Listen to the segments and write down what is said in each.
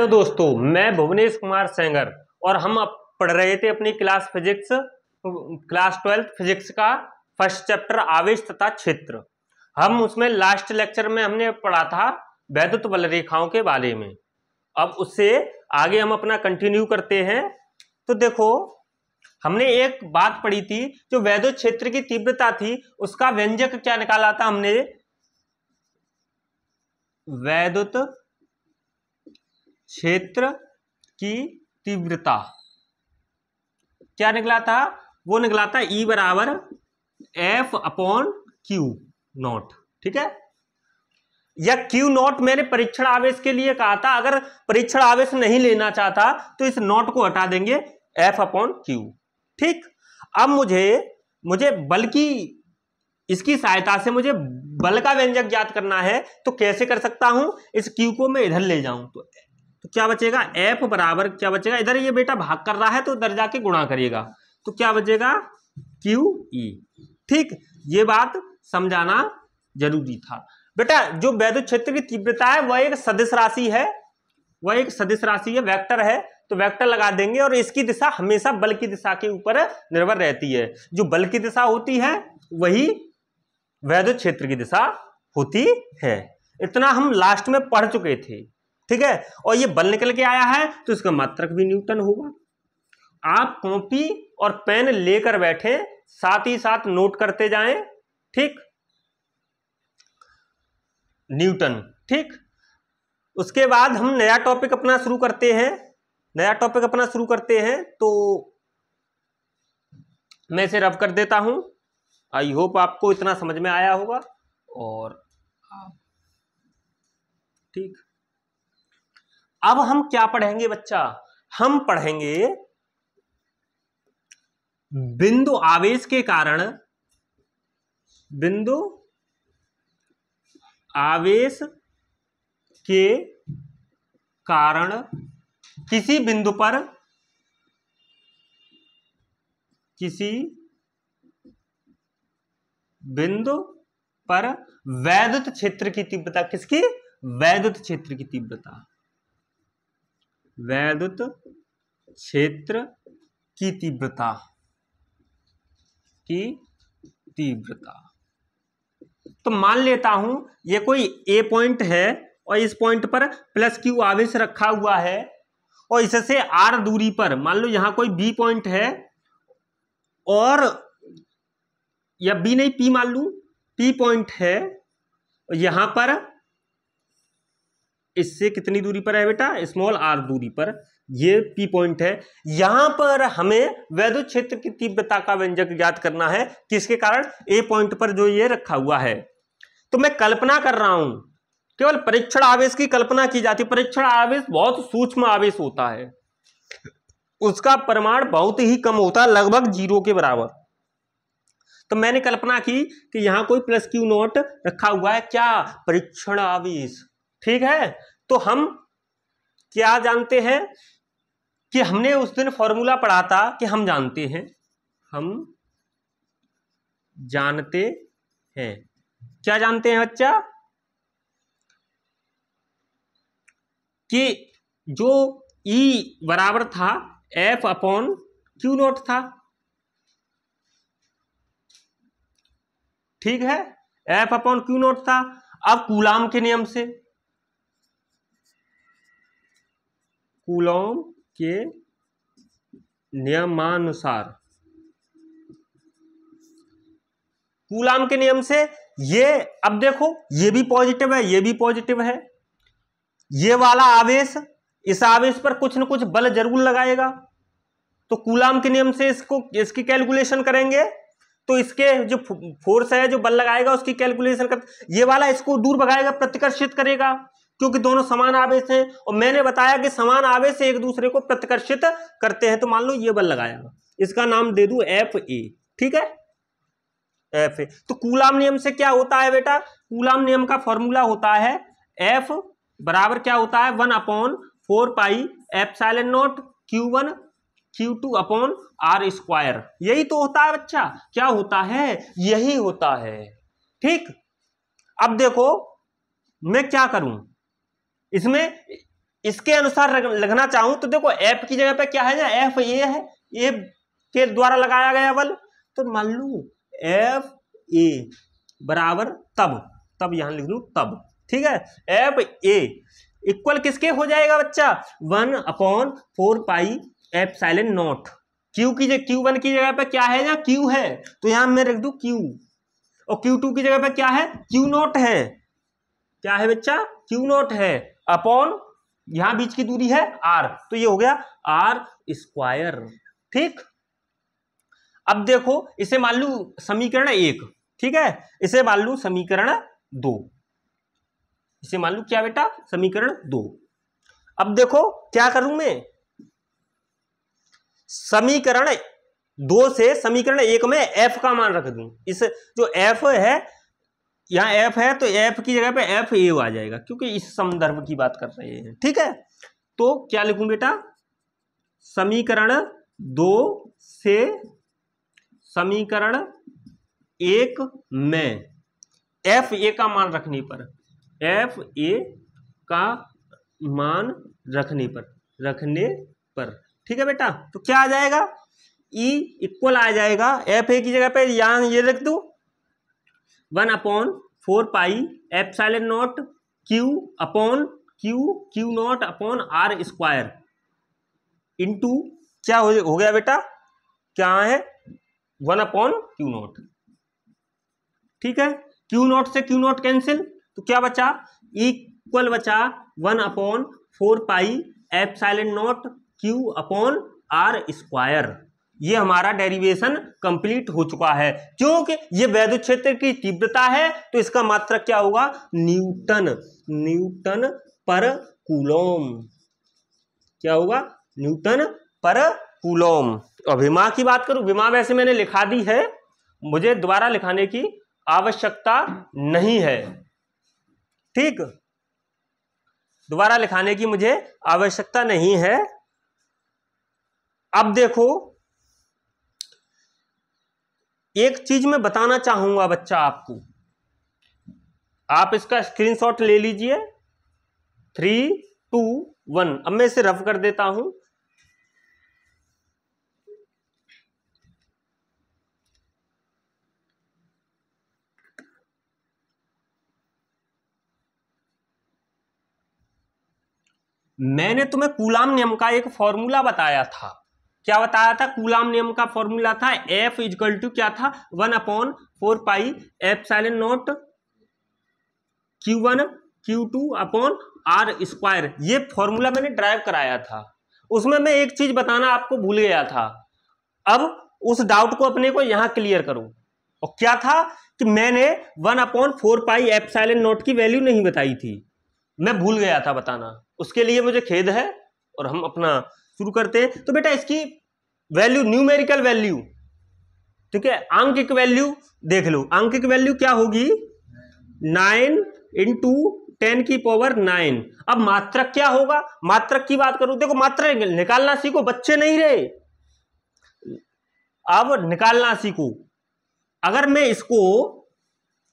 Hello दोस्तों, मैं भुवनेश कुमार सेंगर और हम अब पढ़ रहे थे अपनी क्लास 12 फिजिक्स का फर्स्ट चैप्टर आवेश तथा क्षेत्र। हम उसमें लास्ट लेक्चर में हमने पढ़ा था वैद्युत बल रेखाओं के बारे में। अब उससे आगे हम अपना कंटिन्यू करते हैं। तो देखो, हमने एक बात पढ़ी थी, जो वैद्युत क्षेत्र की तीव्रता थी उसका व्यंजक क्या निकाला था हमने। वैद्युत क्षेत्र की तीव्रता क्या निकला था? वो निकला था E बराबर F/Q नॉट। ठीक है, या Q नॉट मैंने परीक्षण आवेश के लिए कहा था। अगर परीक्षण आवेश नहीं लेना चाहता तो इस नॉट को हटा देंगे, F/Q। ठीक, अब मुझे बल की इसकी सहायता से मुझे बल का व्यंजक ज्ञात करना है। तो कैसे कर सकता हूं? इस Q को मैं इधर ले जाऊं तो क्या बचेगा? F बराबर क्या बचेगा? इधर ये बेटा भाग कर रहा है तो इधर जाके गुणा करिएगा, तो क्या बचेगा? QE। ठीक, ये बात समझाना जरूरी था बेटा। जो वैद्युत क्षेत्र की तीव्रता है वह एक सदिश राशि है, वेक्टर है। तो वेक्टर लगा देंगे और इसकी दिशा हमेशा बल की दिशा के ऊपर निर्भर रहती है। जो बल की दिशा होती है वही वैद्युत क्षेत्र की दिशा होती है। इतना हम लास्ट में पढ़ चुके थे। ठीक है, और ये बल निकल के आया है तो इसका मात्रक भी न्यूटन होगा। आप कॉपी और पेन लेकर बैठे, साथ ही साथ नोट करते जाएं। ठीक, न्यूटन। ठीक, उसके बाद हम नया टॉपिक अपना शुरू करते हैं। तो मैं इसे रब कर देता हूं। आई होप आपको इतना समझ में आया होगा। और ठीक, अब हम क्या पढ़ेंगे बच्चा? हम पढ़ेंगे बिंदु आवेश के कारण किसी बिंदु पर वैद्युत क्षेत्र की तीव्रता। किसकी? वैद्युत क्षेत्र की तीव्रता। वैद्युत क्षेत्र की तीव्रता। तो मान लेता हूं ये कोई ए पॉइंट है और इस पॉइंट पर प्लस क्यू आवेश रखा हुआ है, और इससे आर दूरी पर मान लो यहां कोई बी पॉइंट है, और या बी नहीं पी मान लू, पी पॉइंट है। यहां पर इससे कितनी दूरी पर है बेटा? स्मॉल आर दूरी पर ये पी पॉइंट है। यहां पर हमें वैद्युत क्षेत्र की तीव्रता का व्यंजक ज्ञात करना है। किसके कारण? ए पॉइंट पर जो ये रखा हुआ है। तो मैं कल्पना कर रहा हूं, केवल परीक्षण आवेश की कल्पना की जाती है। परीक्षण आवेश बहुत सूक्ष्म आवेश होता है, उसका परिमाण बहुत ही कम होता है, लगभग 0 के बराबर। तो मैंने कल्पना की कि यहां कोई प्लस क्यू नॉट रखा हुआ है। क्या? परीक्षण आवेश। ठीक है, तो हम क्या जानते हैं कि हमने उस दिन फॉर्मूला पढ़ा था कि हम जानते हैं क्या जानते हैं बच्चा? कि जो E बराबर था F/Q नॉट था। ठीक है, F/Q नॉट था। अब कूलाम के नियम से ये, अब देखो ये भी पॉजिटिव है, ये भी पॉजिटिव है। ये वाला आवेश इस आवेश पर कुछ न कुछ बल जरूर लगाएगा। तो कूलाम के नियम से इसकी कैलकुलेशन करेंगे तो इसके जो फोर्स है, जो बल लगाएगा, उसकी कैलकुलेशन कर, ये वाला इसको दूर भगाएगा, प्रतिकर्षित करेगा, क्योंकि दोनों समान आवेश हैं। और मैंने बताया कि समान आवेश एक दूसरे को प्रतिकर्षित करते हैं। तो मान लो ये बल लगाएगा, इसका नाम दे दूं FA। ठीक है, FA। तो कूलाम नियम से क्या होता है बेटा? कूलाम नियम का फॉर्मूला होता है F बराबर क्या होता है? 1/4πε0 Q1 Q2/R²। यही तो होता है बच्चा। क्या होता है? यही होता है। ठीक, अब देखो मैं क्या करूं, इसमें इसके अनुसार लिखना चाहूं तो देखो एफ की जगह पे क्या है ना, एफ ए है, ए के द्वारा लगाया गया बल, तो मान लू एफ ए बराबर तब यहां लिख लू तब, ठीक है। एफ ए इक्वल किसके हो जाएगा बच्चा, 1/4 पाई एप्सिलॉन नॉट, क्यू की जगह Q1 की जगह पे क्या है ना, क्यू है, तो यहां मैं रख दू क्यू, और Q2 की जगह पे क्या है, क्यू नॉट है, क्या है बच्चा, क्यू नॉट है, अपॉन यहां बीच की दूरी है r, तो ये हो गया r स्क्वायर, ठीक। अब देखो इसे मान लू समीकरण 1, ठीक है, इसे मान लू समीकरण 2, इसे मान लू क्या बेटा, समीकरण 2। अब देखो क्या करूं मैं, समीकरण 2 से समीकरण 1 में f का मान रख दूं, इस जो f है यहां f है तो f की जगह पे f a आ जाएगा, क्योंकि इस संदर्भ की बात कर रहे हैं, ठीक है। तो क्या लिखूं बेटा, समीकरण 2 से समीकरण 1 में f a का मान रखने पर, f a का मान रखने पर, ठीक है बेटा, तो क्या आ जाएगा, E इक्वल आ जाएगा, एफ ए की जगह पे यहां ये रख दू 1/4 pi epsilon not Q not upon r square into क्या हो गया बेटा, क्या है 1/क्यू नॉट, ठीक है। क्यू नॉट से क्यू नॉट कैंसिल, तो क्या बचा, इक्वल बचा 1/4 pi epsilon not Q upon r square. ये हमारा डेरिवेशन कंप्लीट हो चुका है, क्योंकि ये वैद्युत क्षेत्र की तीव्रता है तो इसका मात्रक क्या होगा, न्यूटन पर कूलम, क्या होगा, न्यूटन पर कूलम। और विमा की बात करूं, विमा वैसे मैंने लिखा दी है, मुझे दोबारा लिखाने की आवश्यकता नहीं है, ठीक, दोबारा लिखाने की मुझे आवश्यकता नहीं है। अब देखो एक चीज मैं बताना चाहूंगा बच्चा आपको, आप इसका स्क्रीनशॉट ले लीजिए, 3, 2, 1। अब मैं इसे रफ कर देता हूं, मैंने तुम्हें कूलाम नियम का एक फॉर्मूला बताया था, क्या बताया था, कूलाम नियम का फॉर्मूला था F इक्वल टू क्या था, 1/4 pi epsilon not Q1 Q2 upon r square. ये फॉर्मूला मैंने ड्राइव कराया था, उसमें मैं एक चीज बताना आपको भूल गया था, अब उस डाउट को अपने को यहां क्लियर करूं, और क्या था कि मैंने 1/4 पाई एप्सिलॉन नॉट की वैल्यू नहीं बताई थी, मैं भूल गया था बताना, उसके लिए मुझे खेद है, और हम अपना शुरू करते हैं। तो बेटा इसकी वैल्यू, न्यूमेरिकल वैल्यू, ठीक है, आंकिक वैल्यू देख लो, आंकिक वैल्यू क्या होगी, 9 × 10⁹। अब मात्रक क्या होगा, मात्रक की बात करूं, देखो मात्रक निकालना सीखो, बच्चे नहीं रहे, अब निकालना सीखो। अगर मैं इसको,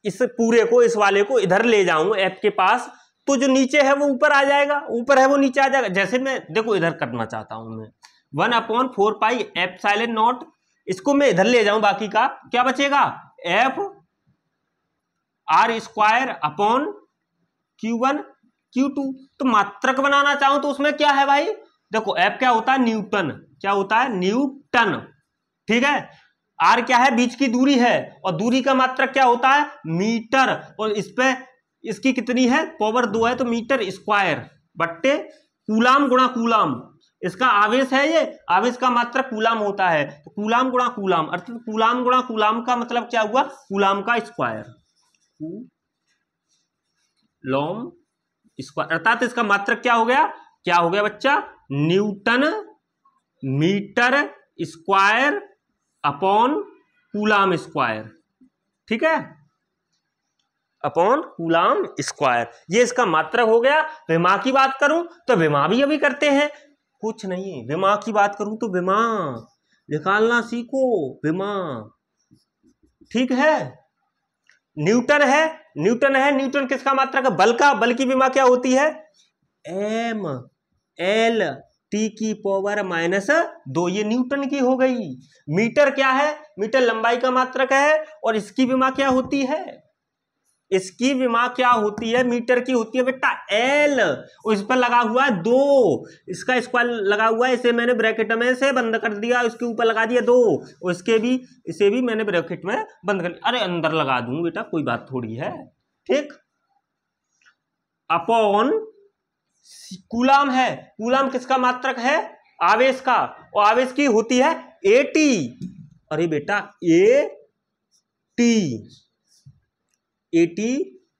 इस पूरे को, इस वाले को इधर ले जाऊं f के पास, तो जो नीचे है वो ऊपर आ जाएगा, ऊपर है वो नीचे आ जाएगा, जैसे मैं देखो इधर करना चाहता हूं मैं 1/4 पाई एप्सिलॉन नॉट, इसको मैं इधर ले जाऊं, बाकी का क्या बचेगा, f r square upon Q1 Q2। तो मात्रक बनाना चाहूं तो उसमें क्या है भाई, देखो f क्या होता है, न्यूटन, क्या होता है, न्यूटन, ठीक है, r क्या है, बीच की दूरी है, और दूरी का मात्रक क्या होता है, मीटर, और इस पे इसकी कितनी है, पावर 2 है, तो मीटर स्क्वायर बट्टे कूलाम गुणा कूलाम, इसका आवेश है, ये आवेश का मात्रक कूलाम होता है, तो कूलाम गुणा कूलाम, अर्थात कूलाम गुणा कूलाम का मतलब क्या हुआ, कूलाम का स्क्वायर, कूलॉम स्क्वायर, अर्थात इसका मात्रक क्या हो गया बच्चा, newton metre square upon coulomb square, ठीक है, अपॉन कूलाम स्क्वायर, ये इसका मात्रक हो गया। विमा की बात करूं तो विमा भी अभी करते हैं, कुछ नहीं, विमा की बात करूं तो विमा निकालना सीखो, विमा, ठीक है, न्यूटन है, न्यूटन किसका मात्रक है, बल की विमा क्या होती है, m, एल टी की पावर -2, ये न्यूटन की हो गई। मीटर क्या है? मीटर लंबाई का मात्रक है, और इसकी विमा क्या होती है? इसकी विमा क्या होती है? मीटर की होती है बेटा एल, और इस पर लगा हुआ है 2, इसका स्क्वायर लगा हुआ है, इसे मैंने ब्रैकेट में से बंद कर दिया, इसके ऊपर लगा दिया 2, और इसे भी मैंने ब्रैकेट में बंद कर दिया। अरे अंदर लगा दूं बेटा, कोई बात थोड़ी है, ठीक। अपॉन कूलाम है, कूलाम किसका मात्रक है? आवेश का, और आवेश की होती है AT। अरे बेटा AT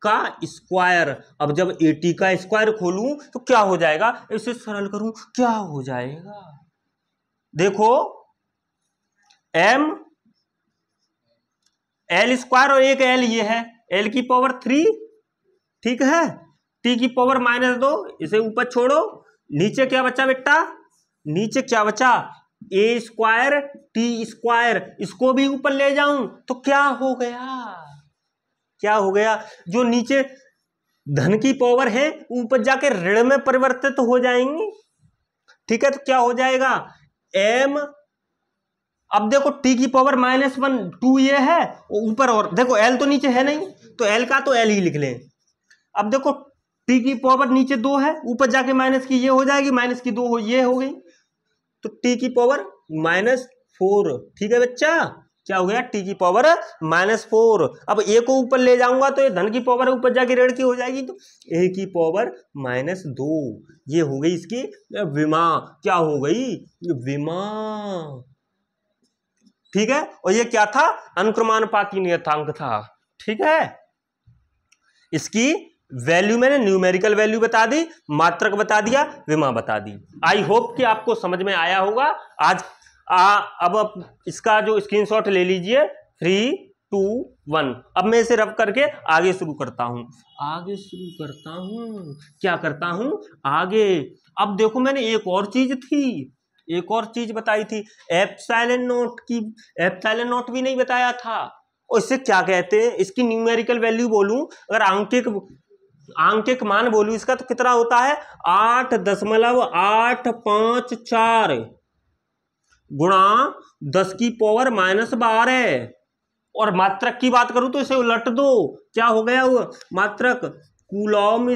का स्क्वायर। अब जब AT का स्क्वायर खोलूं तो क्या हो जाएगा? इसे सरल करूं, क्या हो जाएगा? देखो m L स्क्वायर और एक L ये है, L की पावर 3, ठीक है, T की पावर -2, इसे ऊपर छोड़ो, नीचे क्या बचा बेटा? नीचे क्या बचा? A स्क्वायर T स्क्वायर, इसको भी ऊपर ले जाऊं तो क्या हो गया? क्या हो गया? जो नीचे धन की पावर है ऊपर जाके ऋण में परिवर्तित हो जाएंगी, ठीक है। तो क्या हो जाएगा? m, अब देखो t की पावर -1 2 ये है, ऊपर और देखो l तो नीचे है नहीं, तो l का तो l ही लिख लें। अब देखो t की पावर नीचे 2 है, ऊपर जाके माइनस की ये हो जाएगी, माइनस की 2 ये हो गई, तो t की पावर -4, ठीक है बच्चा। क्या हो गया? t की पावर -4। अब a को ऊपर ले जाऊंगा तो ये धन की पावर ऊपर जाके ऋण की हो जाएगी, तो a की पावर -2, ये हो गई इसकी विमा। क्या हो गई? विमा, ठीक है। और ये क्या था? अनुक्रमानुपाती नियतांक था, ठीक है। इसकी वैल्यू मैंने न्यूमेरिकल वैल्यू बता दी, मात्रक बता दिया, विमा बता दी। आई होप कि आपको समझ में आया होगा। आज अब इसका जो स्क्रीनशॉट ले लीजिए, 3, 2, 1। अब मैं इसे रब करके आगे शुरू करता हूं, क्या करता हूं? आगे। अब देखो मैंने एक और चीज बताई थी, एप्सिलॉन नॉट भी नहीं बताया था। और इससे क्या कहते हैं? इसकी न्यूमेरिकल वैल्यू बोलूं, अगर आंकिक मान बोलूं इसका, तो कितना होता है? 8.854 गुणा 10 की पावर -12। और मात्रक की बात करूं तो इसे उलट दो, क्या हो गया वो मात्रक? कूलॉम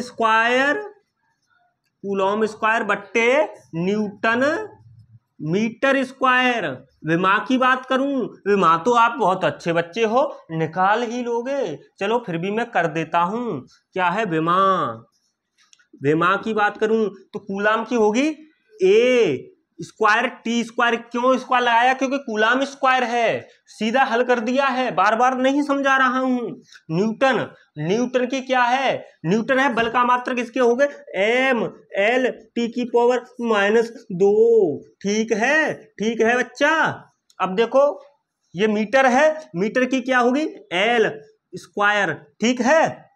स्क्वायर बट्टे न्यूटन मीटर स्क्वायर। विमा की बात करूं, विमा तो आप बहुत अच्छे बच्चे हो, निकाल ही लोगे, चलो फिर भी मैं कर देता हूं। क्या है? विमा की बात करूं तो कूलाम की होगी A स्क्वायर T स्क्वायर। क्यों स्क्वायर लगाया? क्योंकि कूलाम स्क्वायर है, सीधा हल कर दिया है, बार बार नहीं समझा रहा हूं। न्यूटन की क्या है? न्यूटन है बल का मात्रक, इसके हो गए M L T की पावर -2, ठीक है बच्चा। अब देखो ये मीटर है, मीटर की क्या होगी? L स्क्वायर, ठीक है।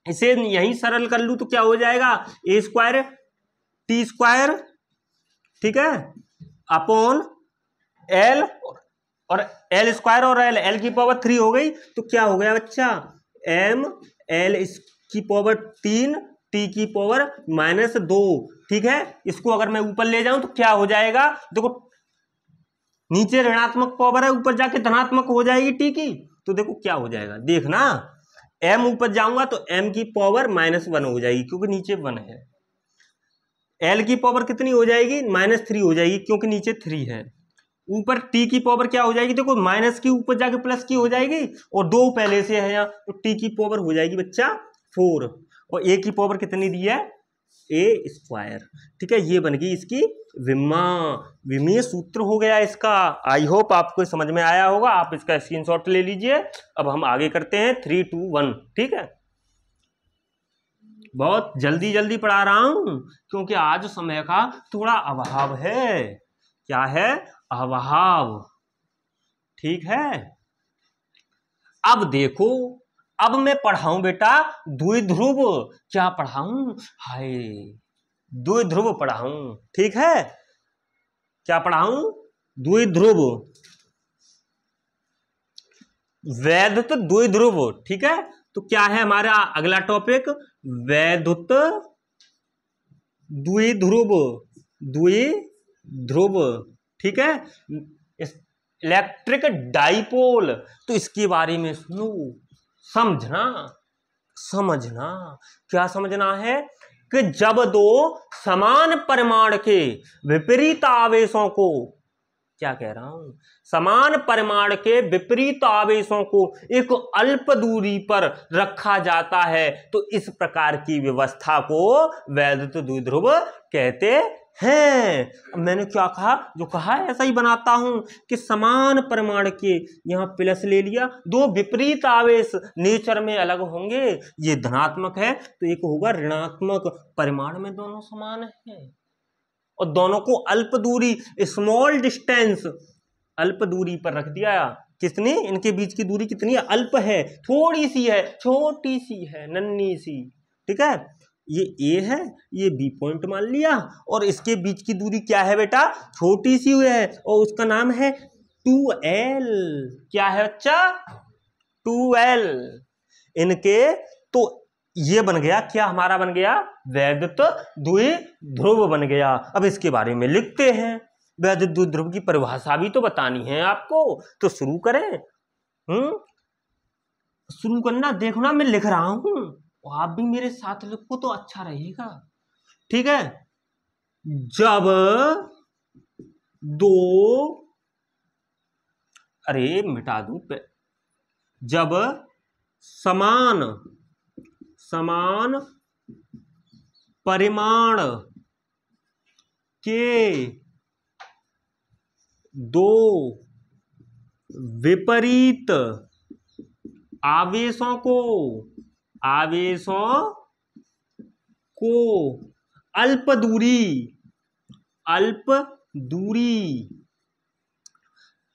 इसे यहीं सरल कर लूं तो क्या हो जाएगा? A स्क्वायर T स्क्वायर, ठीक है, अपॉन L, और L स्क्वायर और L की पावर 3 हो गई, तो क्या हो गया बच्चा? M L की पावर 3 T की पावर -2, ठीक है। इसको अगर मैं ऊपर ले जाऊं तो क्या हो जाएगा? देखो नीचे ऋणात्मक पावर है, ऊपर जाके धनात्मक हो जाएगी T की, तो देखो क्या हो जाएगा, देखना। M ऊपर जाऊंगा तो M की पावर -1 हो जाएगी, क्योंकि नीचे 1 है। L की पावर कितनी हो जाएगी? -3 हो जाएगी, क्योंकि नीचे 3 है। ऊपर T की पावर क्या हो जाएगी? देखो माइनस की ऊपर जाके प्लस की हो जाएगी, और 2 पहले से है यहाँ, तो T की पावर हो जाएगी बच्चा 4, और A की पावर कितनी दी है? A स्क्वायर, ठीक है। ये बन गई इसकी विमीय सूत्र हो गया इसका। आई होप आपको समझ में आया होगा, आप इसका स्क्रीनशॉट ले लीजिए। अब हम आगे करते हैं 3, 2, 1, ठीक है। बहुत जल्दी पढ़ा रहा हूं, क्योंकि आज समय का थोड़ा अभाव है। क्या है? अभाव, ठीक है। अब देखो, अब मैं पढ़ाऊं बेटा द्विध्रुव। क्या पढ़ाऊं? हाय, द्विध्रुव पढ़ाऊं, ठीक है। क्या पढ़ाऊं? द्विध्रुव, वैद्युत द्विध्रुव, ठीक है। तो क्या है हमारा अगला टॉपिक? वैद्युत द्विध्रुव, द्विध्रुव, ठीक है। इलेक्ट्रिक डाइपोल, तो इसके बारे में सुनो, समझना, समझना क्या समझना है कि जब दो समान परिमाण के विपरीत आवेशों को, क्या कह रहा हूं, समान परिमाण के विपरीत आवेशों को एक अल्प दूरी पर रखा जाता है तो इस प्रकार की व्यवस्था को वैद्युत द्विध्रुव कहते हैं। अब मैंने क्या कहा, जो कहा ऐसा ही बनाता हूं कि समान परिमाण के, यहां प्लस ले लिया, दो विपरीत आवेश नेचर में अलग होंगे, ये धनात्मक है तो एक होगा ऋणात्मक, परिमाण में दोनों समान है और दोनों को अल्प दूरी, स्मॉल डिस्टेंस, अल्प दूरी पर रख दिया। कितनी, इनके बीच की दूरी कितनी है, अल्प है, थोड़ी सी है, छोटी सी है, नन्ही सी, ठीक है। ये ए है, ये बी पॉइंट मान लिया और इसके बीच की दूरी क्या है बेटा, छोटी सी है और उसका नाम है 2L। क्या है बच्चा, 2L। इनके तो ये बन गया, क्या हमारा बन गया, वैद्युत द्विध्रुव बन गया। अब इसके बारे में लिखते हैं, वैद्युत द्विध्रुव की परिभाषा भी तो बतानी है आपको, तो शुरू करें। शुरू करना, देखना मैं लिख रहा हूं, आप भी मेरे साथ लिखो तो अच्छा रहेगा, ठीक है। जब दो, अरे मिटा दूं, जब समान परिमाण के दो विपरीत आवेशों को अल्प दूरी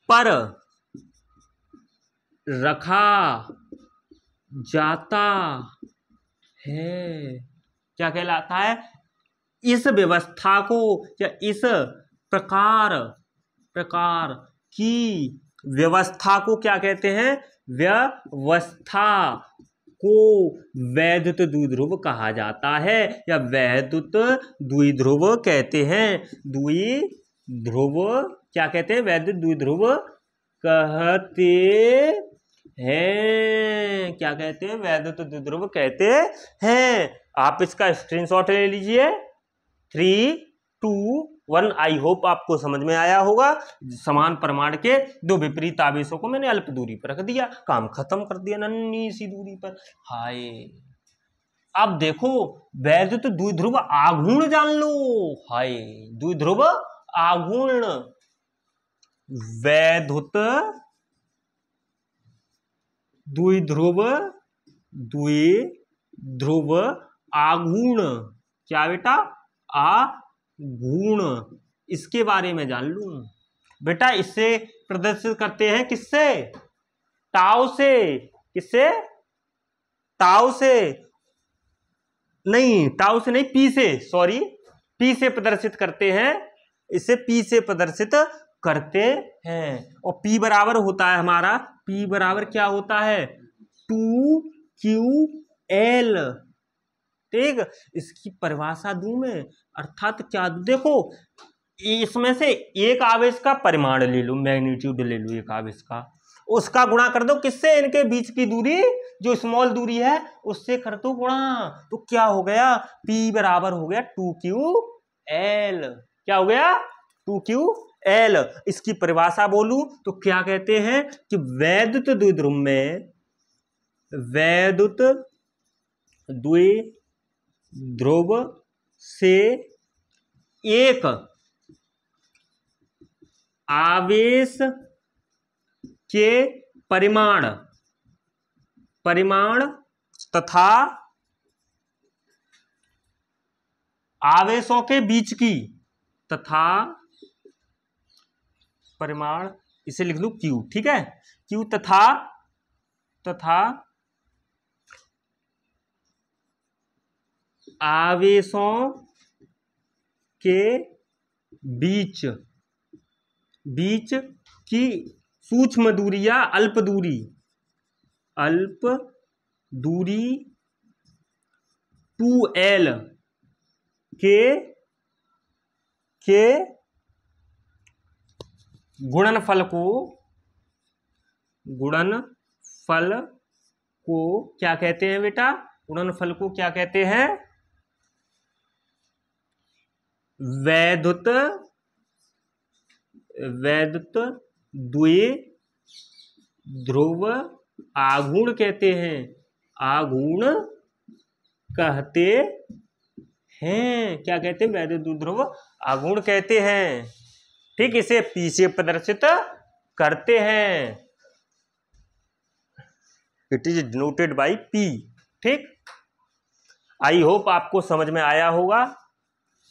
पर रखा जाता है, क्या कहलाता है, इस व्यवस्था को या इस प्रकार की व्यवस्था को क्या कहते हैं, व्यवस्था को वैद्युत द्विध्रुव कहा जाता है या वैद्युत द्विध्रुव कहते हैं। द्विध्रुव क्या कहते हैं, वैद्युत द्विध्रुव कहते हैं, क्या कहते हैं, वैद्युत द्विध्रुव कहते हैं। आप इसका स्क्रीनशॉट ले लीजिए। 3, 2, 1। आई होप आपको समझ में आया होगा। समान परिमाण के दो विपरीत आवेशों को मैंने अल्प दूरी पर रख दिया, काम खत्म कर दिया, नन्ही सी दूरी पर। हाय, अब देखो वैद्युत द्विध्रुव आघूर्ण जान लो। हाय, द्विध्रुव आघूर्ण, वैद्युत द्विध्रुव आघूर्ण, क्या बेटा, आघूर्ण, इसके बारे में जान लूं बेटा। इससे प्रदर्शित करते हैं, किससे, टाउ से, किससे, टाउ से नहीं, टाउ से नहीं, पी से, सॉरी, पी से प्रदर्शित करते हैं, इसे पी से प्रदर्शित करते हैं। और पी बराबर होता है हमारा, पी बराबर क्या होता है, 2QL, ठीक। इसकी परिभाषा दूं मैं, अर्थात क्या, देखो इसमें से एक आवेश का परिमाण ले लो, मैग्नीट्यूड ले लो एक आवेश का, उसका गुणा कर दो किससे, इनके बीच की दूरी, जो स्मॉल दूरी है उससे कर दो गुणा, तो क्या हो गया, P बराबर हो गया 2QL। क्या हो गया, 2QL। इसकी परिभाषा बोलूं तो क्या कहते हैं कि वैद्युत द्विध्रुव में, वैद्युत द्विध्रुव से एक आवेश के परिमाण तथा आवेशों के बीच की, तथा परिमाण, इसे लिख लूं Q, ठीक है, Q तथा आवेशों के बीच की सूक्ष्म दूरी या अल्प दूरी 2L के के गुणनफल को क्या कहते हैं बेटा? गुणनफल को क्या कहते हैं? वैद्युत द्विध्रुव आघूर्ण कहते हैं। आघूर्ण कहते हैं। क्या कहते हैं? वैद्युत द्विध्रुव आघूर्ण कहते हैं। ठीक, इसे P से प्रदर्शित करते हैं। It is denoted by P। ठीक, आई होप आपको समझ में आया होगा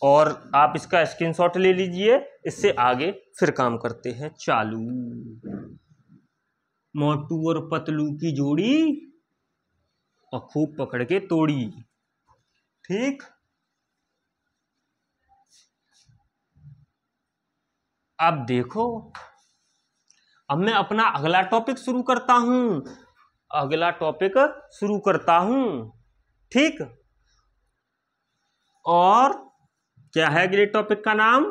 और आप इसका स्क्रीनशॉट ले लीजिए। इससे आगे फिर काम करते हैं। चालू। मोटू और पतलू की जोड़ी और खूब पकड़ के तोड़ी। ठीक, अब देखो, अब मैं अपना अगला टॉपिक शुरू करता हूं। ठीक, और क्या है अगले टॉपिक का नाम?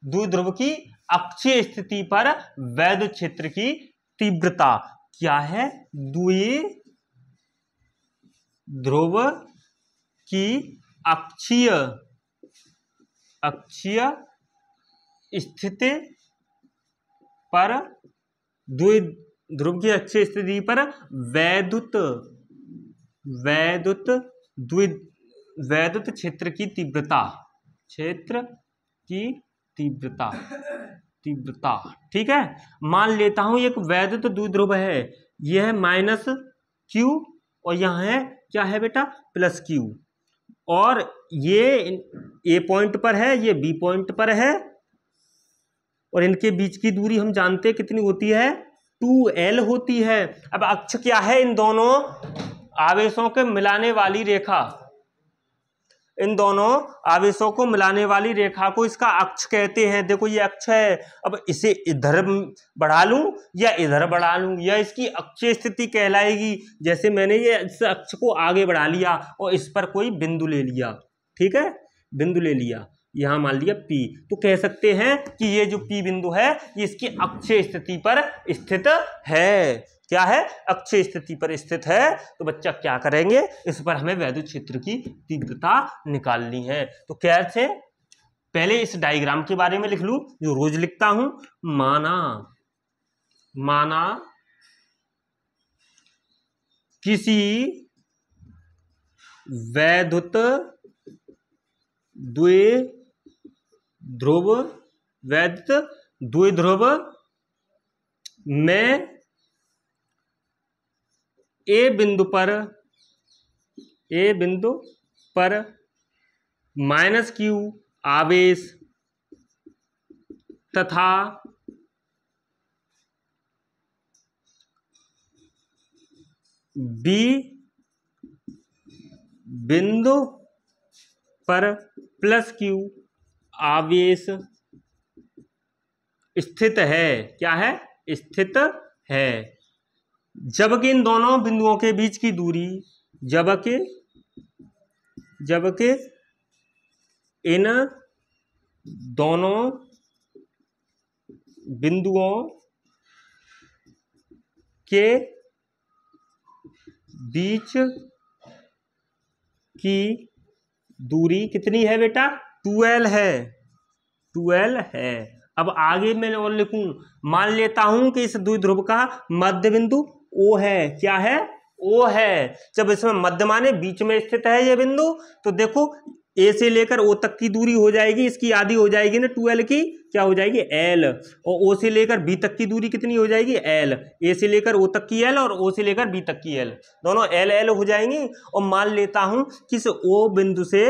द्विध्रुव की अक्षीय स्थिति पर वैद्युत क्षेत्र की तीव्रता। क्या है? द्विध्रुव की अक्षीय स्थिति पर द्विध्रुव की अक्षीय स्थिति पर वैद्युत क्षेत्र की तीव्रता। ठीक है, मान लेता हूं एक वैद्युत द्विध्रुव है। यह -Q और यहां है क्या है बेटा? +Q। और ये A पॉइंट पर है, ये B पॉइंट पर है और इनके बीच की दूरी हम जानते हैं कितनी होती है? 2L होती है। अब अक्ष क्या है? इन दोनों आवेशों के मिलाने वाली रेखा। इन दोनों आवेशों को मिलाने वाली रेखा को इसका अक्ष कहते हैं। देखो ये अक्ष है। अब इसे इधर बढ़ा लूं या इधर बढ़ा लूं, यह इसकी अक्षीय स्थिति कहलाएगी। जैसे मैंने ये इस अक्ष को आगे बढ़ा लिया और इस पर कोई बिंदु ले लिया। ठीक है, बिंदु ले लिया, यहां मान लिया P, तो कह सकते हैं कि ये जो P बिंदु है ये इसकी अक्षीय स्थिति पर स्थित है। क्या है? अक्षीय स्थिति पर स्थित है। तो बच्चा क्या करेंगे? इस पर हमें वैद्युत क्षेत्र की तीव्रता निकालनी है। तो कैसे? पहले इस डायग्राम के बारे में लिख लूं जो रोज लिखता हूं। माना किसी वैद्युत द्विध्रुव में A बिंदु पर -Q आवेश तथा B बिंदु पर +Q आवेश स्थित है। क्या है? स्थित है। जबकि इन दोनों बिंदुओं के बीच की दूरी, जबकि इन दोनों बिंदुओं के बीच की दूरी कितनी है बेटा? 2L है। 2L है। अब आगे मैं और लिखूं, मान लेता हूं कि इस द्विध्रुव का मध्य बिंदु O है। क्या है? O है। जब इसमें मध्य माने बीच में स्थित है ये बिंदु, तो देखो A से लेकर O तक की दूरी हो जाएगी, इसकी आधी हो जाएगी ना 2L की, क्या हो जाएगी? L। और O से लेकर B तक की दूरी कितनी हो जाएगी? L। A से लेकर O तक की L और O से लेकर B तक की L, दोनों L हो जाएंगी। और मान लेता हूं कि इस O बिंदु से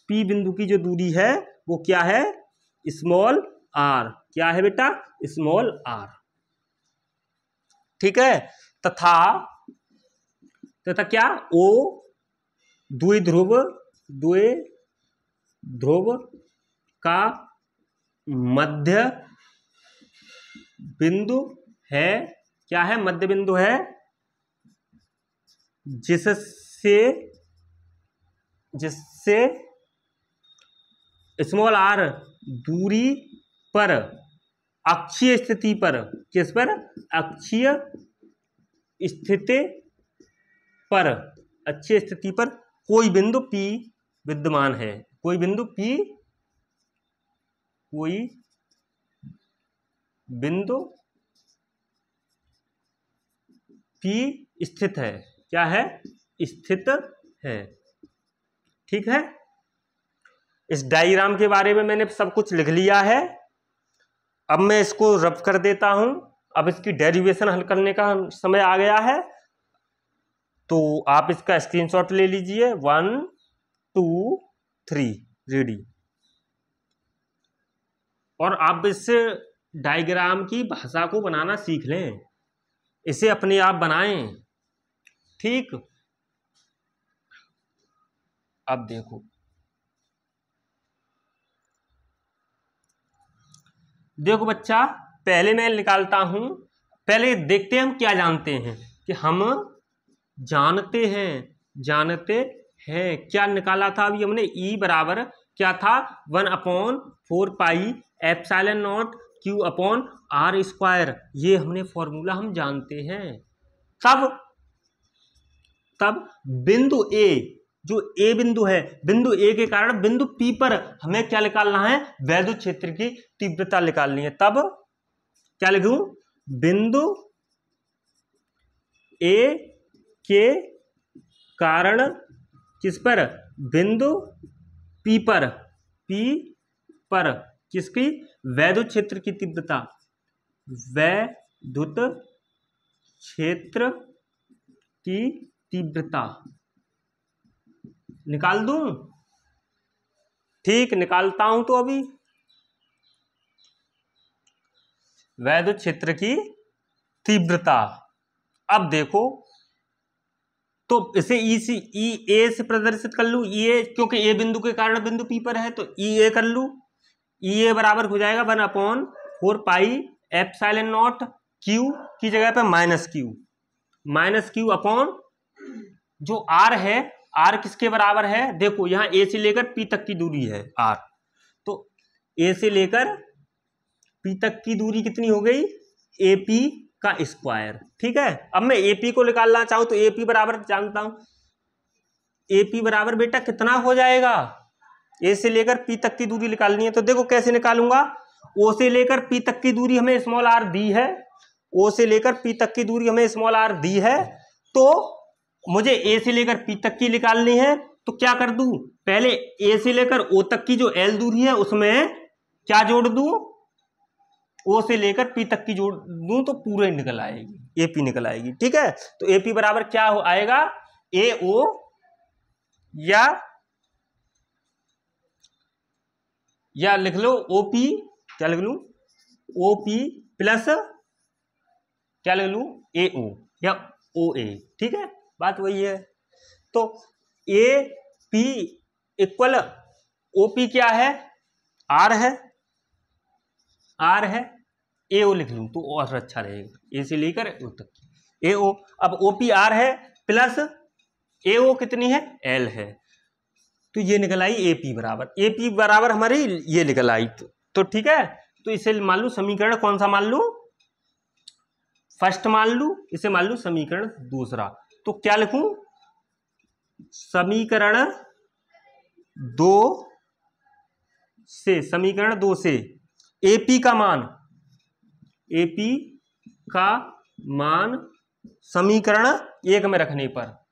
P बिंदु की जो दूरी है वो क्या है? Small r। क्या है बेटा? Small r। ठीक है, तथा क्या? O द्विध्रुव का मध्य बिंदु है। क्या है? मध्य बिंदु है, जिससे स्मॉल आर दूरी पर अक्षीय स्थिति पर, किस पर? अक्षीय स्थिति पर, अक्षीय स्थिति पर कोई बिंदु P विद्यमान है, कोई बिंदु P, कोई बिंदु P स्थित है, क्या है? स्थित है। ठीक है, इस डायग्राम के बारे में मैंने सब कुछ लिख लिया है। अब मैं इसको रब कर देता हूं। अब इसकी डेरिवेशन हल करने का समय आ गया है, तो आप इसका स्क्रीनशॉट ले लीजिए। 1 2 3 रेडी। और आप इस डायग्राम की भाषा को बनाना सीख लें, इसे अपने आप बनाएं। ठीक, अब देखो, देखो बच्चा, पहले मैं निकालता हूं। पहले देखते हैं हम क्या जानते हैं, कि हम जानते हैं क्या निकाला था अभी हमने? E बराबर क्या था? 1/4πε0 Q/r²। ये हमने फॉर्मूला हम जानते हैं। तब बिंदु A, जो A बिंदु है, बिंदु A के कारण बिंदु P पर हमें क्या निकालना है? वैद्युत क्षेत्र की तीव्रता निकालनी है। तब क्या लिखूं? बिंदु A के कारण किस पर? बिंदु P पर, किसकी? वैद्युत क्षेत्र की तीव्रता, वैद्युत क्षेत्र की तीव्रता निकाल दूं? ठीक, निकालता हूं। तो अभी वैद्युत क्षेत्र की तीव्रता, अब देखो, तो इसे E A से प्रदर्शित कर लूं। E A, क्योंकि A बिंदु के कारण बिंदु P पर है, तो E A कर लूं। E A बराबर हो जाएगा 1/4πε0 Q की जगह पे -Q अपॉन जो R है, R किसके बराबर है? देखो, यहां A से लेकर P तक की दूरी है R, तो A से लेकर P तक की दूरी कितनी हो गई? AP का स्क्वायर। ठीक है, अब मैं AP को निकालना चाहूं तो AP बराबर जानता हूं। AP बराबर बेटा कितना हो जाएगा? A से लेकर P तक की दूरी निकालनी है, तो देखो कैसे निकालूंगा। O से लेकर P तक की दूरी हमें स्मॉल r दी है, O से लेकर P तक की दूरी हमें स्मॉल r दी है, तो मुझे A से लेकर P तक की निकालनी है। तो क्या कर दूं? पहले A से लेकर O तक की जो L दूरी है उसमें क्या जोड़ दूं? O से लेकर P तक की जोड़ दूं तो पूरे निकल आएगी, AP निकल आएगी। ठीक है, तो AP बराबर क्या आएगा? AO या लिख लो OP, क्या लिख लूं? OP प्लस क्या लिख लूं? AO या OA। ठीक है, बात वही है। तो AP इक्वल OP क्या है? R है, AO लिख लूं तो और अच्छा रहेगा, A से लेकर O तक की AO। अब OP R है प्लस AO कितनी है? L है, तो ये निकल आई AP बराबर हमारी ये निकल आई। तो ठीक है, तो इसे मान लू समीकरण कौन सा मान लू? फर्स्ट मान लू, इसे मान लू समीकरण दूसरा। तो क्या लिखूं? समीकरण 2 से AP का मान समीकरण 1 में रखने पर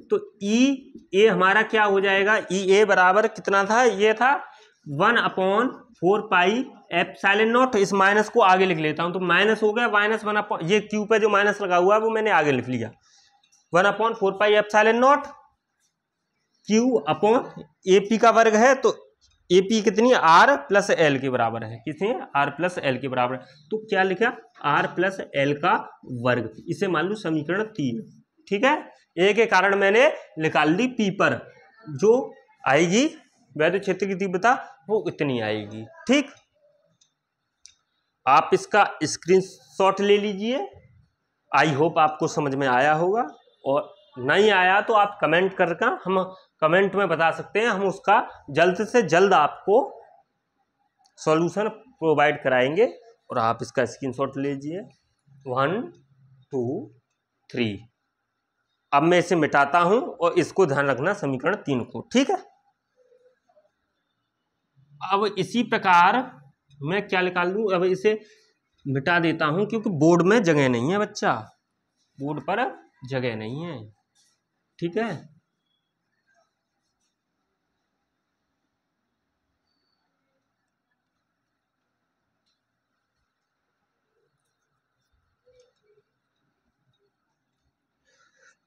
तो EA हमारा क्या हो जाएगा? EA बराबर कितना था? ये था 1/4πε0। इस माइनस को आगे लिख लेता हूं, तो माइनस हो गया -1, ये Q पे जो माइनस लगा हुआ है वो मैंने आगे लिख लिया। 1/4πε0 Q अपॉन AP का वर्ग है, तो AP कितनी? R प्लस L के बराबर है। कितनी है? R प्लस L के बराबर है। तो क्या लिखा? R प्लस L का वर्ग। इसे मान लो समीकरण 3। ठीक है, A के कारण मैंने निकाल ली P पर जो आएगी वैद्युत क्षेत्र की तीव्रता, वो इतनी आएगी। ठीक, आप इसका स्क्रीनशॉट ले लीजिए आई होप आपको समझ में आया होगा, और नहीं आया तो आप कमेंट करके हम कमेंट में बता सकते हैं, हम उसका जल्द से जल्द आपको सॉल्यूशन प्रोवाइड कराएंगे। और आप इसका स्क्रीनशॉट लीजिए 1 2 3। अब मैं इसे मिटाता हूं और इसको ध्यान रखना समीकरण 3 को, ठीक है। अब इसी प्रकार मैं क्या निकाल दूं, अब इसे मिटा देता हूं क्योंकि बोर्ड में जगह नहीं है बच्चा, बोर्ड पर जगह नहीं है, ठीक है।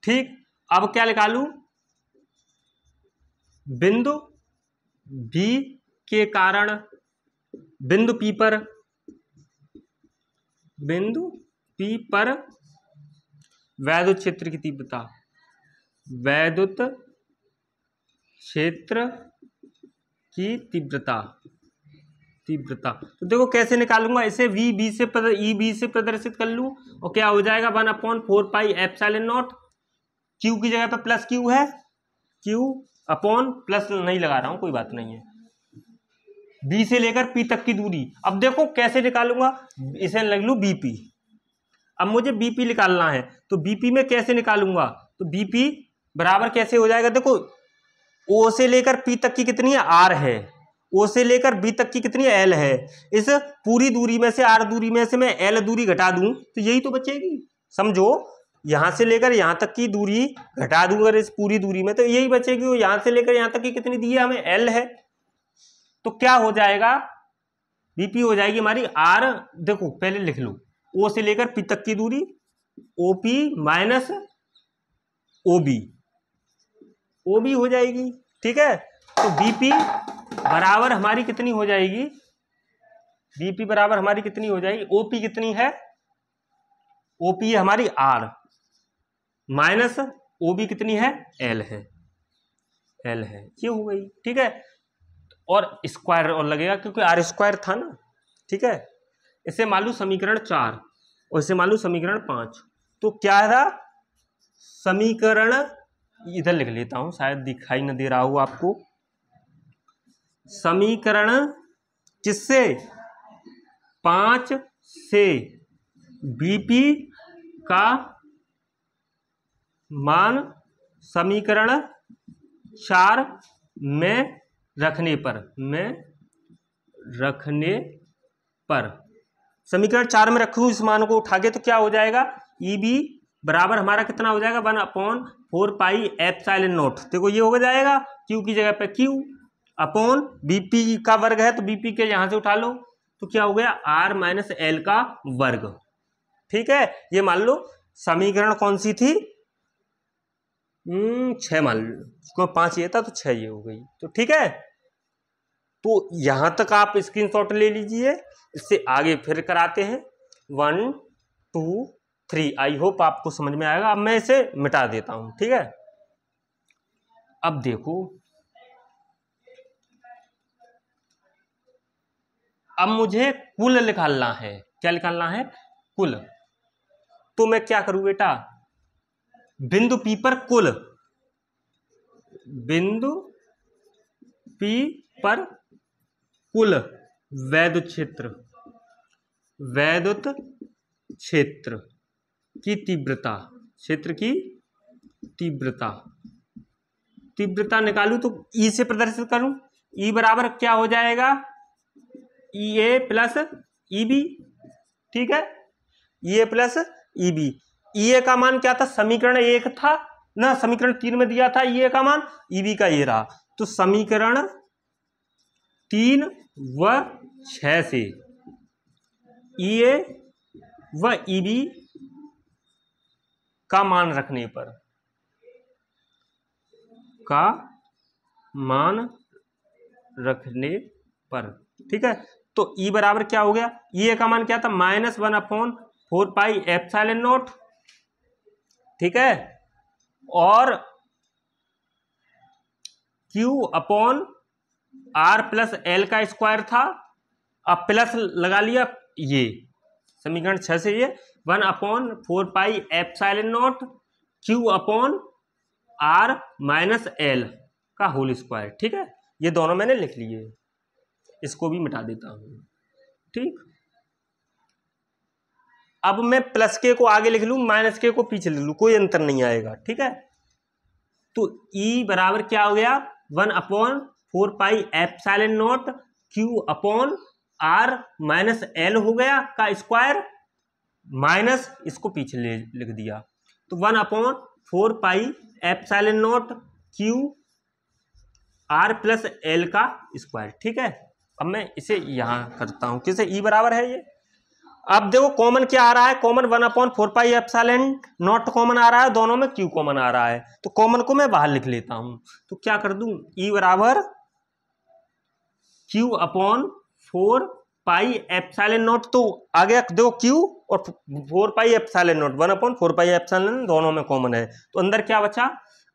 ठीक, अब क्या निकालूं, बिंदु B के कारण बिंदु P पर वैद्युत क्षेत्र की तीव्रता, वैद्युत क्षेत्र की तीव्रता। तो देखो कैसे निकालूंगा इसे, EB से प्रदर्शित कर लूं और क्या हो जाएगा 1/4πε0। Q की जगह पर प्लस Q है, Q अपॉन प्लस नहीं लगा रहा हूं, कोई बात नहीं है। B से लेकर P तक की दूरी, अब देखो कैसे निकालूंगा, इसे लग लूं BP। अब मुझे BP निकालना है तो BP में कैसे निकालूंगा, तो BP बराबर कैसे हो जाएगा, देखो O से लेकर P तक की कितनी है R है, O से लेकर B तक की कितनी है L है। इस पूरी दूरी में से R दूरी में से मैं L दूरी घटा दूं तो यही तो बचेगी। समझो यहां से लेकर यहां तक की दूरी घटा दूं अगर इस पूरी दूरी में, तो यही बचेगी। और यहां से लेकर यहां तक की कितनी दी है हमें, L है। तो क्या हो जाएगा, BP हो जाएगी हमारी R, देखो पहले लिख लो, O से लेकर P तक की दूरी OP माइनस OB हो जाएगी, ठीक है। तो BP बराबर हमारी कितनी हो जाएगी, BP बराबर हमारी कितनी हो जाएगी, OP कितनी है, OP है हमारी R माइनस OB कितनी है, L है, ये हो गई, ठीक है। और स्क्वायर और लगेगा क्योंकि R² था ना, ठीक है। इसे मान लो समीकरण 4 और इसे मान लो समीकरण 5। तो क्या था समीकरण, इधर लिख लेता हूं शायद दिखाई न दे रहा हो आपको, समीकरण किससे 5 से BP का मान समीकरण 4 में रखने पर समीकरण 4 में रखूं इस मान को उठा के, तो क्या हो जाएगा, EB बराबर हमारा कितना हो जाएगा 1/4πε0। देखो ये हो जाएगा, Q की जगह पे Q अपॉन BP का वर्ग है तो BP के यहां से उठा लो, तो क्या हो गया R माइनस L का वर्ग, ठीक है। ये मान लो समीकरण कौन सी थी, 6 मान लो, 5 ये था तो 6 ये हो गई, तो ठीक है। तो यहां तक आप स्क्रीनशॉट ले लीजिए, इससे आगे फिर कराते हैं 1 2 3। आई होप आपको समझ में आएगा। अब मैं इसे मिटा देता हूं, ठीक है। अब देखो, अब मुझे कुल निकालना है, क्या निकालना है, कुल। तो मैं क्या करूं बेटा, बिंदु P पर कुल, बिंदु P पर कुल वैद्युत क्षेत्र की तीव्रता, क्षेत्र की तीव्रता निकालूं तो E से प्रदर्शित करूं, E बराबर क्या हो जाएगा, EA प्लस EB, ठीक है, EA प्लस EB। EA का मान क्या था, समीकरण 1 था ना, समीकरण 3 में दिया था EA का मान, EB का ये रहा। तो समीकरण 3 व 6 से EA व EB का मान रखने पर, ठीक है। तो E बराबर क्या हो गया, EA का मान क्या था -1/4πε0, ठीक है। और Q upon R plus L का स्क्वायर था, अब प्लस लगा लिया ये, समीकरण 6 से ये 1/4πε0 Q/R-L का होल स्क्वायर। ठीक है, ये दोनों मैंने लिख लिए, इसको भी मिटा देता हूं। ठीक, अब मैं प्लस के को आगे लिख लूं, माइनस के को पीछे लिख लूं, कोई अंतर नहीं आएगा। ठीक है, तो E बराबर क्या हो गया 1/4πε0 Q/R-L हो गया का स्क्वायर, माइनस इसको पीछे लिख दिया, तो 1/4πε0 Q/R+L का स्क्वायर। ठीक है, अब मैं इसे यहां करता हूं, किसे E बराबर है ये। अब देखो कॉमन क्या आ रहा है, कॉमन 1/4πε0 कॉमन आ रहा है, दोनों में Q कॉमन आ रहा है, तो कॉमन को मैं बाहर लिख लेता हूं। तो क्या कर दूं, E बराबर Q/4πε0, तो आगे देखो Q और 4πε0, 1/4πε दोनों में कॉमन है, तो अंदर क्या बचा,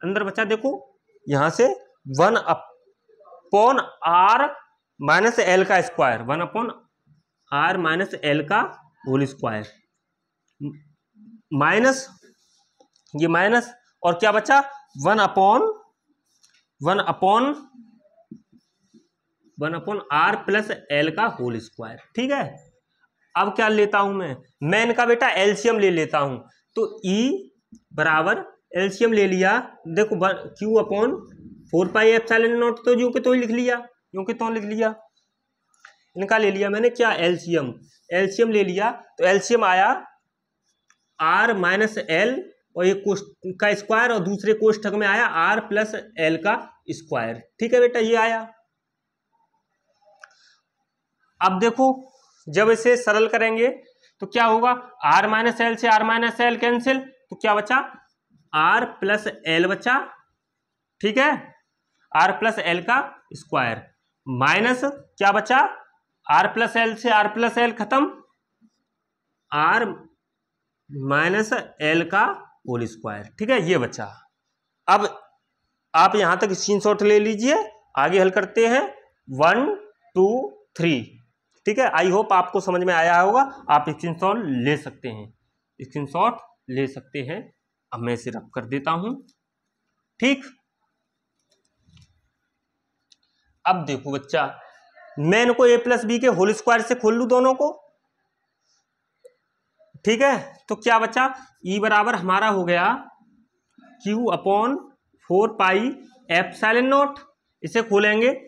अंदर बचा देखो यहां से 1/R-L का स्क्वायर, 1/R-L का होल स्क्वायर, माइनस ये माइनस, और क्या बचा 1/R+L का होल स्क्वायर। ठीक है, अब क्या लेता हूं मैं इनका बेटा एलसीएम ले लेता हूं, तो E बराबर एलसीएम ले लिया, देखो Q/4πε0 तो जो कि तो लिख लिया, क्योंकि तो लिख लिया, इनका ले लिया मैंने क्या एलसीएम ले लिया, तो एलसीएम आया R-L और ये का स्क्वायर, और दूसरे कोष्ठक में आया R+L का स्क्वायर। ठीक है बेटा, ये आया। अब देखो जब इसे सरल करेंगे तो क्या होगा, R-L से R-L कैंसिल, तो क्या बचा R+L बचा। ठीक है, R+L का स्क्वायर, माइनस क्या बचा R+L से R+L खत्म, R-L का होल स्क्वायर। ठीक है, ये बचा। अब आप यहां तक स्क्रीनशॉट ले लीजिए, आगे हल करते हैं 1 2 3। ठीक है, आई होप आपको समझ में आया होगा, आप स्क्रीनशॉट ले सकते हैं, स्क्रीनशॉट ले सकते हैं। अब मैं इसे रब कर देता हूं। ठीक, अब देखो बच्चा, मैं इनको a+b के होल स्क्वायर से खोल लूं दोनों को। ठीक है, तो क्या बचा, E बराबर हमारा हो गया Q/4πε0, इसे खोलेंगे,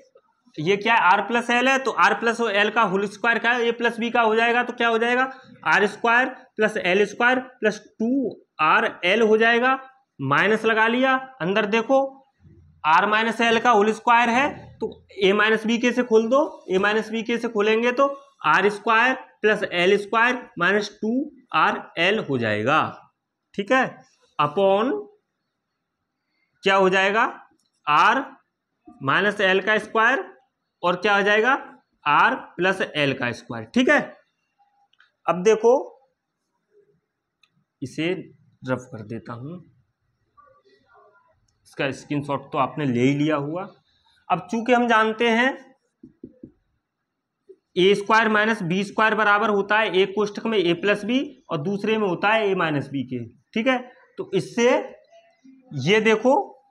ये क्या है R+L है, तो R+L का होल स्क्वायर क्या है, a+b का हो जाएगा, तो क्या हो जाएगा R² + L² + 2RL हो जाएगा, माइनस लगा लिया, अंदर देखो R-L का होल स्क्वायर है, तो a-b के से खोल दो, a-b के से खोलेंगे तो R² + L² - 2RL हो जाएगा। ठीक है, अपॉन क्या हो जाएगा R-L का स्क्वायर, और क्या हो जाएगा R+L का स्क्वायर। ठीक है, अब देखो इसे रफ कर देता हूं, इसका स्क्रीनशॉट तो आपने ले ही लिया हुआ। अब चूंकि हम जानते हैं a² - b² बराबर होता है एक कोष्ठक में a+b और दूसरे में होता है a-b के। ठीक है, तो इससे ये देखो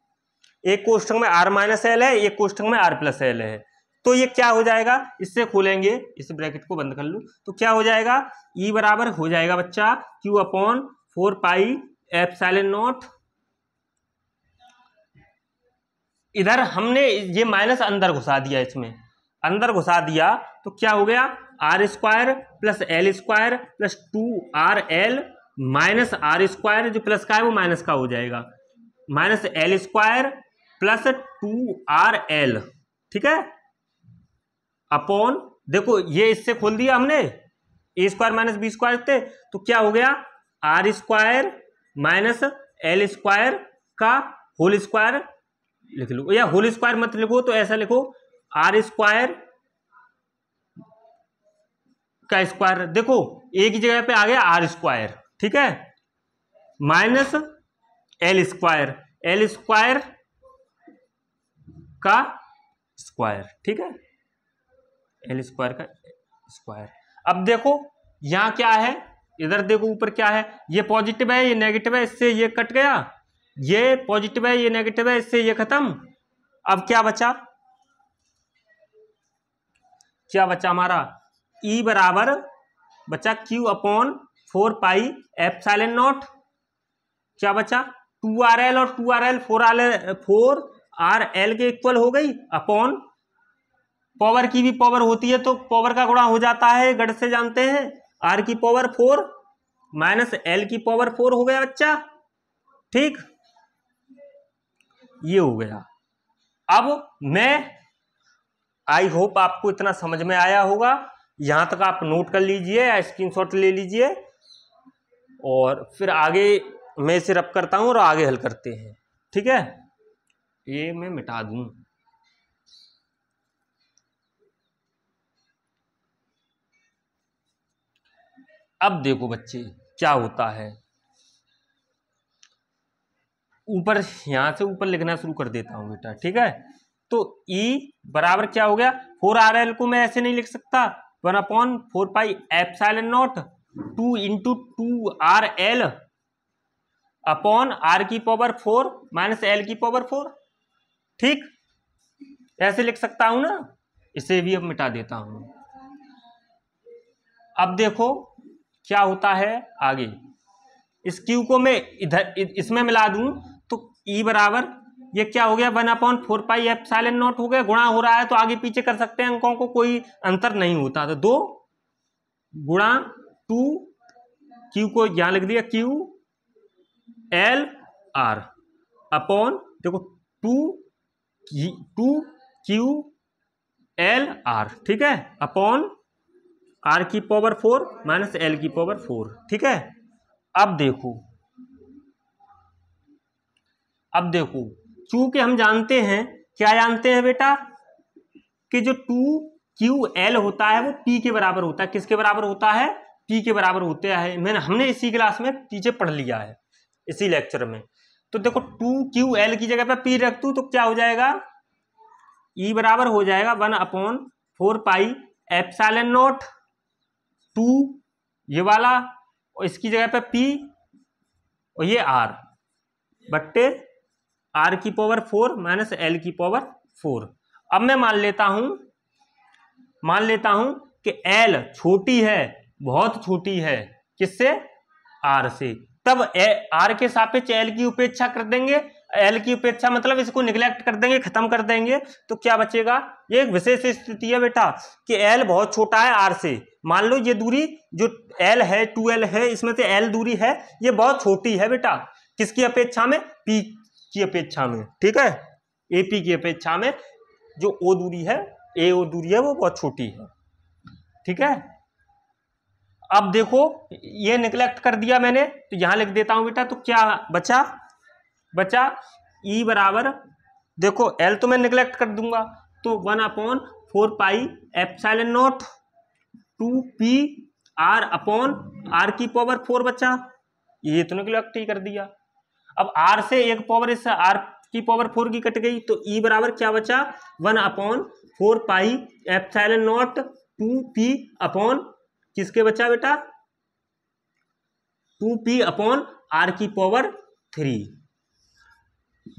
एक कोष्ठक में R-L है, एक कोष्ठक में R+L है, तो ये क्या हो जाएगा, इससे खोलेंगे, इस ब्रैकेट को बंद कर लूं, तो क्या हो जाएगा E बराबर हो जाएगा बच्चा Q/4πε0, इधर हमने ये माइनस अंदर घुसा दिया, इसमें अंदर घुसा दिया, तो क्या हो गया R² + L² + 2RL - R², जो प्लस का है वो माइनस का हो जाएगा, -L² + 2RL। ठीक है, अपॉन देखो ये इससे खोल दिया हमने, a² - b² थे, तो क्या हो गया R² - L² का होल स्क्वायर लिख लो, या होल स्क्वायर मत लिखो तो ऐसा लिखो R² का स्क्वायर, देखो एक ही जगह पे आ गया R²। ठीक है, माइनस L² का स्क्वायर। ठीक है, L² का स्क्वायर। अब देखो यहाँ क्या है, इधर देखो ऊपर क्या है, ये पॉजिटिव है ये नेगेटिव है, इससे ये कट गया, ये पॉजिटिव है ये नेगेटिव है, इससे ये खत्म। अब क्या बचा, क्या बचा हमारा, E बराबर बचा Q/4πε0। क्या बचा 2RL और 2RL 4RL के इक्वल हो गई, अपॉन पावर की भी पावर होती है तो पावर का गुणा हो जाता है, गणित से जानते हैं, R की पावर 4 माइनस L की पावर 4 हो गया बच्चा। ठीक, ये हो गया। अब मैं आई होप आपको इतना समझ में आया होगा, यहां तक आप नोट कर लीजिए या स्क्रीनशॉट ले लीजिए, और फिर आगे मैं इसे रब करता हूं और आगे हल करते हैं। ठीक है, ये मैं मिटा दूं। अब देखो बच्चे क्या होता है, ऊपर यहां से ऊपर लिखना शुरू कर देता हूं बेटा। ठीक है, तो E बराबर क्या हो गया, 4RL को मैं ऐसे नहीं लिख सकता, 1/4πε0 2 इंटू 2RL अपॉन R की पावर 4 माइनस L की पावर 4। ठीक, ऐसे लिख सकता हूं ना, इसे भी अब मिटा देता हूं। अब देखो क्या होता है आगे, इस Q को मैं इधर इसमें मिला दूं तो E बराबर ये क्या हो गया 1/4πε0 हो गया, गुणा हो रहा है तो आगे पीछे कर सकते हैं अंकों को, कोई अंतर नहीं होता। तो 2 गुणा 2 Q को यहां लिख दिया QLR अपॉन देखो 2QLR। ठीक है, अपॉन R की पावर 4 माइनस L की पावर 4। ठीक है, अब देखो चूंकि हम जानते हैं, क्या जानते हैं बेटा, कि जो 2QL होता है वो P के बराबर होता है। किसके बराबर होता है, P के बराबर होते हैं। हमने इसी क्लास में पीछे पढ़ लिया है, इसी लेक्चर में। तो देखो 2QL की जगह पे P रख दूं तो क्या हो जाएगा, E बराबर हो जाएगा 1/4πε0 2 ये वाला, और इसकी जगह पे P और ये R बट्टे R की पावर 4 माइनस L की पावर 4। अब मैं मान लेता हूं कि L छोटी है, बहुत छोटी है, किससे, R से। तब R के सापेक्ष L की उपेक्षा कर देंगे, L की उपेक्षा मतलब इसको निगलेक्ट कर देंगे, खत्म कर देंगे, तो क्या बचेगा, ये एक विशेष स्थिति है बेटा कि L बहुत छोटा है R से। मान लो ये दूरी जो L है 2L है, इसमें से L दूरी है, ये बहुत छोटी है बेटा, किसकी अपेक्षा में, P की अपेक्षा में। ठीक है, AP की अपेक्षा में जो O दूरी है, AO दूरी है, वो बहुत छोटी है। ठीक है, अब देखो ये निगलेक्ट कर दिया मैंने, तो यहां लिख देता हूं बेटा, तो क्या बचा E बराबर देखो L तो मैं निगलेक्ट कर दूंगा, तो 1/4πε0 2PR अपॉन R की पावर 4 बचा, ये तो निगलेक्ट ही कर दिया। अब R से एक पावर इस R की पावर 4 की कट गई, तो E बराबर क्या बचा 1/4πε0 2P अपॉन किसके बचा बेटा, 2P अपॉन R की पावर 3।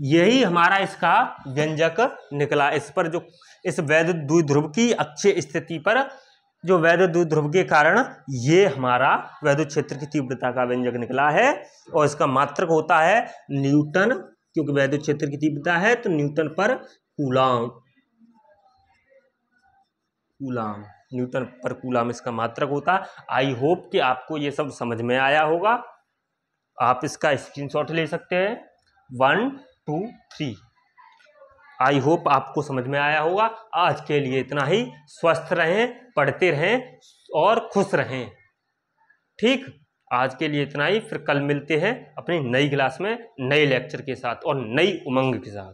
यही हमारा इसका व्यंजक निकला। इस पर जो इस वैद्युत द्विध्रुव की अक्षीय स्थिति पर जो वैद्युत द्विध्रुव के कारण ये हमारा वैद्युत क्षेत्र की तीव्रता का व्यंजक निकला है, और इसका मात्रक होता है न्यूटन, क्योंकि वैद्युत क्षेत्र की तीव्रता है तो न्यूटन पर कूलाम, न्यूटन पर कूलाम इसका मात्रक होता है। आई होप कि आपको ये सब समझ में आया होगा, आप इसका स्क्रीनशॉट ले सकते हैं 1 2 3। आई होप आपको समझ में आया होगा। आज के लिए इतना ही, स्वस्थ रहें, पढ़ते रहें और खुश रहें। ठीक, आज के लिए इतना ही, फिर कल मिलते हैं अपनी नई क्लास में नए लेक्चर के साथ और नई उमंग के साथ।